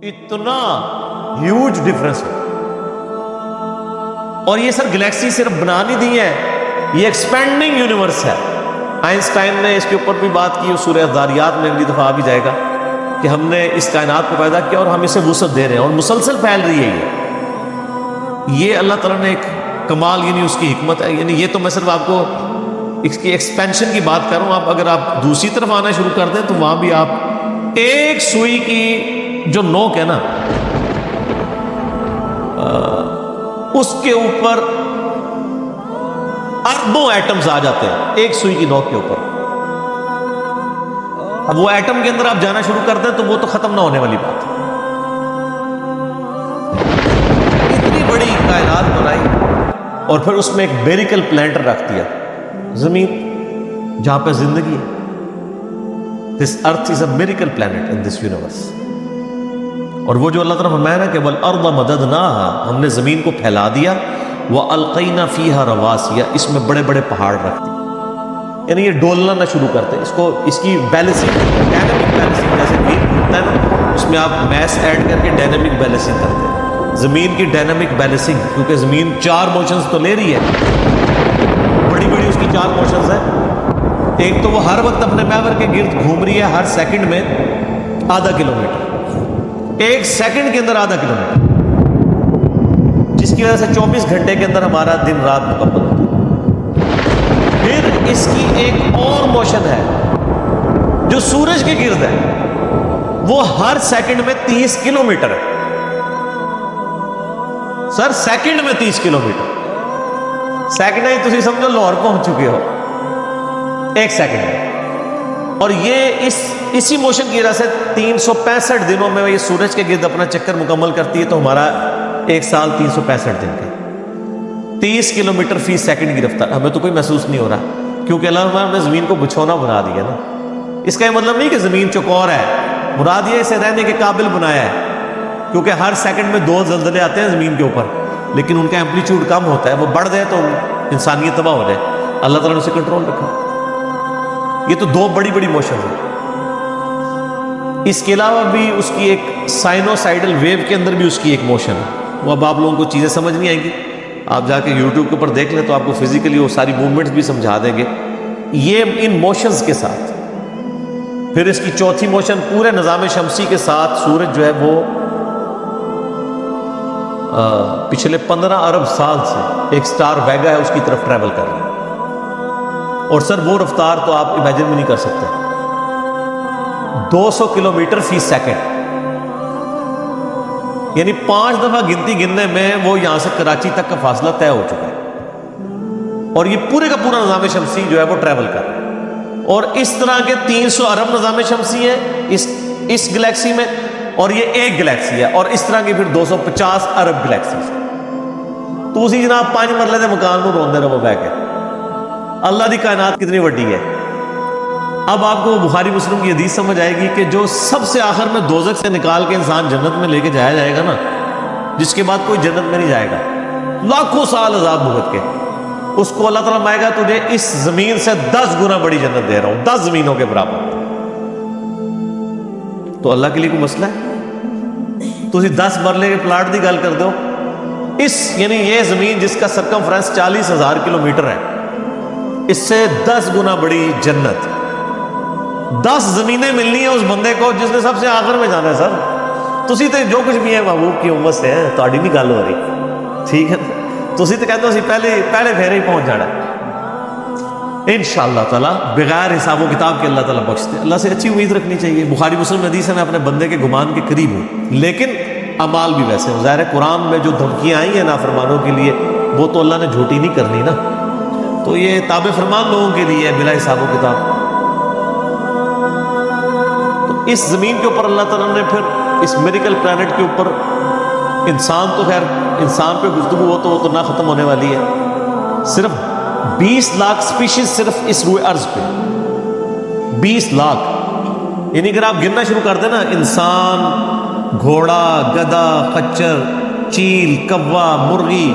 اتنا huge difference ہے. اور یہ سر گلیکسی صرف بنا نہیں دی ہے، یہ ایکسپینڈنگ یونیورس ہے. آئنسٹائن نے اس کے اوپر بھی بات کی، سورہ ذاریات میں اگلی دفعہ آ بھی جائے گا کہ ہم نے اس کائنات کو پیدا کیا اور ہم اسے وسعت دے رہے ہیں اور مسلسل پھیل رہی ہے. یہ اللہ تعالیٰ نے ایک کمال، یعنی اس کی حکمت ہے. یعنی یہ تو میں صرف آپ کو اس کی ایکسپینشن کی بات کر رہا ہوں. آپ اگر آپ دوسری طرف آنا شروع کر دیں تو وہاں بھی آپ ایک سوئی کی جو نوک ہے نا، اس کے اوپر اربوں ایٹمز آ جاتے ہیں ایک سوئی کی نوک کے اوپر. اب وہ ایٹم کے اندر آپ جانا شروع کر دیں تو وہ تو ختم نہ ہونے والی بات ہے. اتنی بڑی کائنات بنائی اور پھر اس میں ایک میریکل پلانٹ رکھ دیا، زمین جہاں پہ زندگی ہے. This earth is a miracle planet in this universe. اور وہ جو اللہ تعالیٰ فرمایا نا کہ والارض مددناها، ہم نے زمین کو پھیلا دیا، والقینا فیہا رواسیا، اس میں بڑے بڑے پہاڑ رکھ دیے. یعنی یہ ڈولنا نہ شروع کرتے اس کی بیلنسنگ، ڈائنامک بیلنسنگ، جیسے ویل ہوتا ہے نا، اس میں آپ میس ایڈ کر کے ڈائنامک بیلنسنگ کرتے ہیں. زمین کی ڈائنامک بیلنسنگ، کیونکہ زمین 4 موشنز تو لے رہی ہے، بڑی بڑی اس کی 4 موشنز ہیں. ایک تو وہ ہر وقت اپنے محور کے گرد گھوم رہی ہے، ہر سیکنڈ میں آدھا کلومیٹر، ایک سیکنڈ کے اندر آدھا کلومیٹر، جس کی وجہ سے 24 گھنٹے کے اندر ہمارا دن رات مکمل ہوتا ہے. پھر اس کی ایک اور موشن ہے جو سورج کے گرد ہے، وہ ہر سیکنڈ میں 30 کلومیٹر ہے. سر سیکنڈ میں 30 کلومیٹر، سیکنڈ ہی تسی سمجھو لاہور پہنچ چکے ہو ایک سیکنڈ میں. اور یہ اسی موشن کی وجہ سے 365 دنوں میں یہ سورج کے گرد اپنا چکر مکمل کرتی ہے. تو ہمارا ایک سال 365 دن کا 30 کلومیٹر فی سیکنڈ کی رفتار. ہمیں تو کوئی محسوس نہیں ہو رہا، کیونکہ اللہ نے زمین کو بچھونا بنا دیا نا. اس کا یہ مطلب نہیں کہ زمین چوکور ہے، مراد یہ اسے رہنے کے قابل بنایا ہے. کیونکہ ہر سیکنڈ میں 2 زلزلے آتے ہیں زمین کے اوپر، لیکن ان کا ایمپلیٹیوڈ کم ہوتا ہے. وہ بڑھ جائے تو انسانیت تباہ ہو جائے. اللہ تعالیٰ نے اسے کنٹرول رکھا. یہ تو 2 بڑی بڑی موشن ہیں. اس کے علاوہ بھی اس کی ایک سائنوسائڈل ویو کے اندر بھی اس کی ایک موشن ہے. وہ اب آپ لوگوں کو چیزیں سمجھ نہیں آئیں گی، آپ جا کے یوٹیوب کے اوپر دیکھ لیں تو آپ کو فزیکلی وہ ساری موومنٹس بھی سمجھا دیں گے. یہ ان موشنز کے ساتھ پھر اس کی چوتھی موشن پورے نظام شمسی کے ساتھ سورج جو ہے وہ پچھلے 15 ارب سال سے ایک سٹار ویگا ہے اس کی طرف ٹریول کر رہا ہے. اور سر وہ رفتار تو آپ امیجن بھی نہیں کر سکتے، 200 کلومیٹر فی سیکنڈ. یعنی 5 دفعہ گنتی گننے میں وہ یہاں سے کراچی تک کا فاصلہ طے ہو چکا ہے. اور یہ پورے کا پورا نظام شمسی جو ہے وہ ٹریول کر رہا ہے. اور اس طرح کے 300 ارب نظام شمسی ہیں اس گلیکسی میں، اور یہ ایک گلیکسی ہے. اور اس طرح کی پھر 250 ارب گلیکسیز. تو اسی جناب 5 مرلے دے مکان کو روندے رہو بہ کے. اللہ دی کائنات کتنی بڑی ہے. اب آپ کو بخاری مسلم کی حدیث سمجھ آئے گی کہ جو سب سے آخر میں دوزخ سے نکال کے انسان جنت میں لے کے جایا جائے گا نا، جس کے بعد کوئی جنت میں نہیں جائے گا، لاکھوں سال عذاب بھگت کے، اس کو اللہ تعالیٰ مائے گا تجھے اس زمین سے 10 گنا بڑی جنت دے رہا ہوں، 10 زمینوں کے برابر. تو اللہ کے لیے کوئی مسئلہ ہے؟ تو 10 مرلے کے پلاٹ دی گل کر دو. یعنی یہ زمین جس کا سرکمفرنس 40,000 کلومیٹر ہے، اس سے 10 گنا بڑی جنت. 10 زمینیں ملنی ہیں اس بندے کو جس نے سب سے آخر میں جانا ہے. سر تسی تو جو کچھ بھی ہے محبوب کی امت سے ہیں، تہاڈی نہیں گل ہو رہی، ٹھیک ہے؟ تسی تو کہتے ہو پہلے پھیرے ہی پہنچ جانا ہے. انشاءاللہ تعالیٰ بغیر حساب و کتاب کے اللہ تعالیٰ بخشتے. اللہ سے اچھی امید رکھنی چاہیے. بخاری مسلم حدیث ہے میں اپنے بندے کے گمان کے قریب ہوں، لیکن اعمال بھی ویسے ہیں. ظاہر ہے قرآن میں جو دھمکیاں آئی ہیں نافرمانوں کے لیے وہ تو اللہ نے جھوٹی نہیں کرنی نا، تو یہ تابع فرمان لوگوں کے لیے بلا حساب و کتاب. تو اس زمین کے اوپر اللہ تعالیٰ نے پھر اس میریکل پلانٹ کے اوپر انسان، تو خیر انسان پہ گفتگو ہو تو وہ تو نہ ختم ہونے والی ہے. صرف 20 لاکھ سپیشیز صرف اس روئے ارض پہ، 20 لاکھ. یعنی اگر آپ گننا شروع کر دیں نا، انسان، گھوڑا، گدھا، خچر، چیل، کوا، مرغی،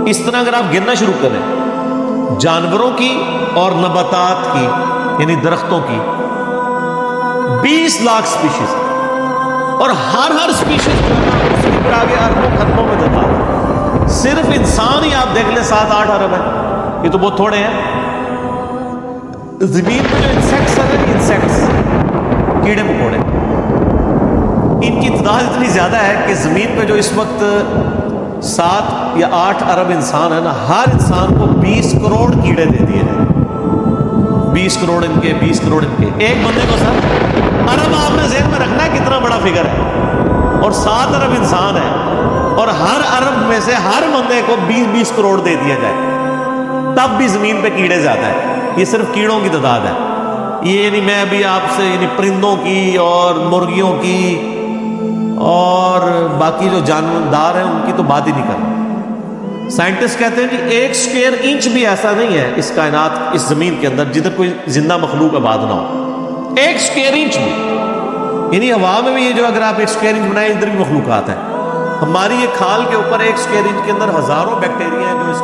اس طرح اگر آپ گننا شروع کریں جانوروں کی اور نباتات کی، یعنی درختوں کی، 20 لاکھ سپیشیز. اور ہر اسپیشیز جو ہے نا اس کی پھر آگے اربوں خطبوں میں تعداد ہے. صرف انسان ہی آپ دیکھ لیں 7-8 ارب ہے. یہ تو بہت تھوڑے ہیں. زمین پہ جو انسیکٹس ہیں انسیکٹس کیڑے مکوڑے ان کی تعداد اتنی زیادہ ہے کہ زمین پہ جو اس وقت 7 یا 8 ارب انسان ہے نا، ہر انسان کو 20 کروڑ کیڑے دے دیے جائیں. 20 کروڑ ان کے 20 کروڑ ان کے ایک بندے کو. سر ارب آپ نے ذہن میں رکھنا ہے کتنا بڑا فگر ہے، اور 7 ارب انسان ہے اور ہر ارب میں سے ہر بندے کو 20 کروڑ دے دیا جائے تب بھی زمین پہ کیڑے زیادہ ہیں. یہ صرف کیڑوں کی تعداد ہے. یہ یعنی میں ابھی آپ سے یعنی پرندوں کی اور مرغیوں کی اور باقی جو جاندار ہیں ان کی تو بات ہی نہیں کر رہا. سائنٹسٹ کہتے ہیں کہ 1 اسکوائر انچ بھی ایسا نہیں ہے اس کائنات اس زمین کے اندر جدھر کوئی زندہ مخلوق آباد نہ ہو. 1 اسکوائر انچ بھی، یعنی ہوا میں بھی یہ جو اگر آپ 1 اسکوائر انچ بنائیں ادھر بھی مخلوقات ہیں. ہماری یہ کھال کے اوپر 1 اسکوائر انچ کے اندر ہزاروں بیکٹیریا ہیں جو اس